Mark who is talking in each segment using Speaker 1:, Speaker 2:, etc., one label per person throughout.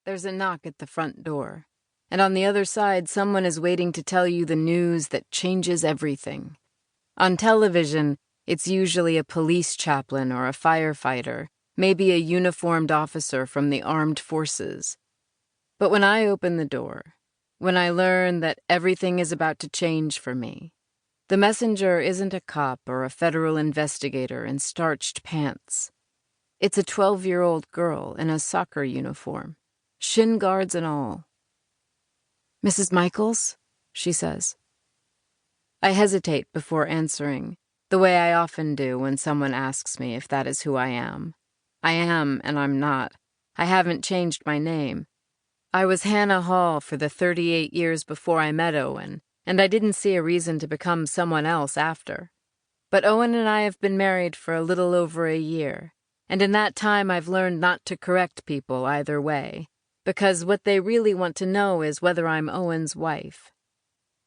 Speaker 1: There's a knock at the front door, and on the other side someone is waiting to tell you the news that changes everything. On television, it's usually a police chaplain or a firefighter, maybe a uniformed officer from the armed forces. But when I open the door, when I learn that everything is about to change for me, the messenger isn't a cop or a federal investigator in starched pants. It's a 12-year-old girl in a soccer uniform, shin guards and all. "Mrs. Michaels?" she says. I hesitate before answering, the way I often do when someone asks me if that is who I am. I am, and I'm not. I haven't changed my name. I was Hannah Hall for the 38 years before I met Owen, and I didn't see a reason to become someone else after. But Owen and I have been married for a little over a year, and in that time I've learned not to correct people either way, because what they really want to know is whether I'm Owen's wife.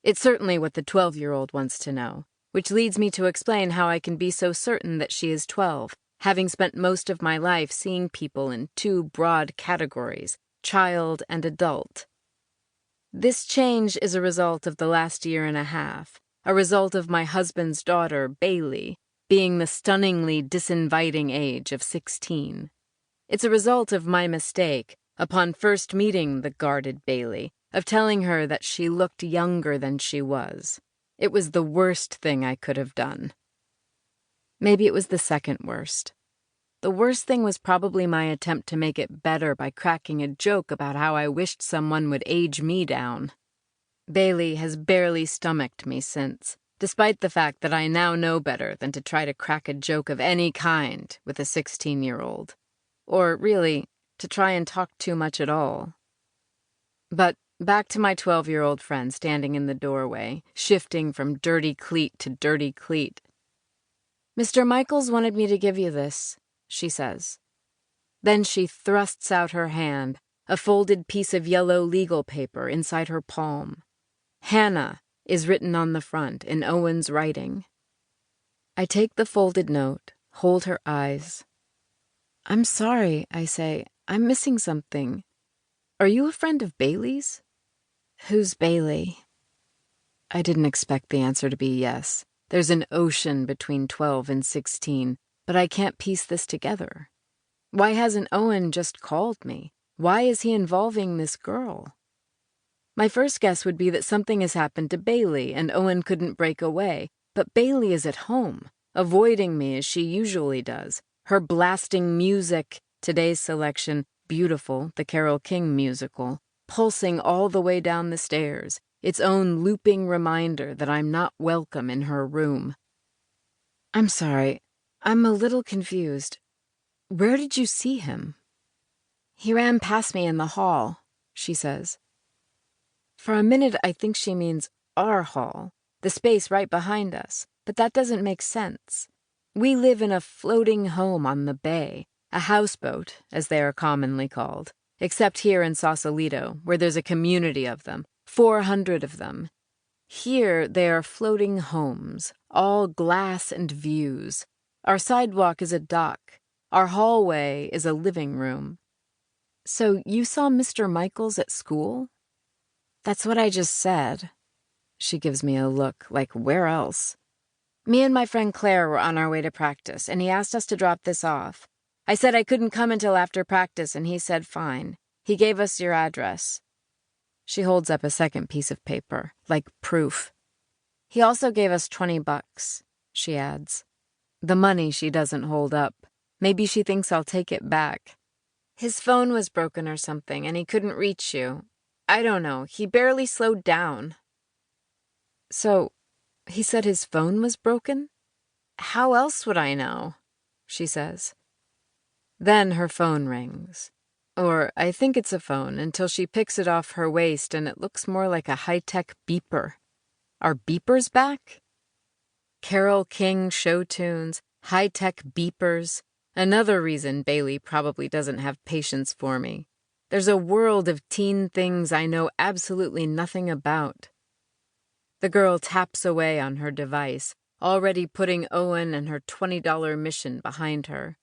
Speaker 1: It's certainly what the 12-year-old wants to know, which leads me to explain how I can be so certain that she is 12, having spent most of my life seeing people in two broad categories, child and adult. This change is a result of the last year and a half, a result of my husband's daughter, Bailey, being the stunningly disinviting age of 16. It's a result of my mistake, upon first meeting the guarded Bailey, of telling her that she looked younger than she was. It was the worst thing I could have done. Maybe it was the second worst. The worst thing was probably my attempt to make it better by cracking a joke about how I wished someone would age me down. Bailey has barely stomached me since, despite the fact that I now know better than to try to crack a joke of any kind with a 16-year-old. Or, really, to try and talk too much at all. But back to my 12-year-old friend standing in the doorway, shifting from dirty cleat to dirty cleat. "Mr. Michaels wanted me to give you this," she says. Then she thrusts out her hand, a folded piece of yellow legal paper inside her palm. Hannah is written on the front in Owen's writing. I take the folded note, hold her eyes. "I'm sorry," I say. "I'm missing something. Are you a friend of Bailey's?" "Who's Bailey?" I didn't expect the answer to be yes. There's an ocean between 12 and 16, but I can't piece this together. Why hasn't Owen just called me? Why is he involving this girl? My first guess would be that something has happened to Bailey and Owen couldn't break away, but Bailey is at home, avoiding me as she usually does. Her blasting music, today's selection, Beautiful, the Carole King musical, pulsing all the way down the stairs, its own looping reminder that I'm not welcome in her room. "I'm sorry, I'm a little confused. Where did you see him?" "He ran past me in the hall," she says. For a minute I think she means our hall, the space right behind us, but that doesn't make sense. We live in a floating home on the bay, a houseboat, as they are commonly called, except here in Sausalito, where there's a community of them, 400 of them. Here they are floating homes, all glass and views. Our sidewalk is a dock. Our hallway is a living room. "So you saw Mr. Michaels at school?" "That's what I just said." She gives me a look like, where else? "Me and my friend Claire were on our way to practice, and he asked us to drop this off. I said I couldn't come until after practice, and he said fine. He gave us your address." She holds up a second piece of paper, like proof. "He also gave us $20, she adds. The money she doesn't hold up. Maybe she thinks I'll take it back. "His phone was broken or something, and he couldn't reach you. I don't know, he barely slowed down." "So, he said his phone was broken?" "How else would I know?" she says. Then her phone rings. Or I think it's a phone until she picks it off her waist and it looks more like a high-tech beeper. Are beepers back? Carole King show tunes, high-tech beepers. Another reason Bailey probably doesn't have patience for me. There's a world of teen things I know absolutely nothing about. The girl taps away on her device, already putting Owen and her $20 mission behind her.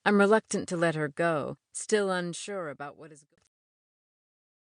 Speaker 1: I'm reluctant to let her go, still unsure about what is going on.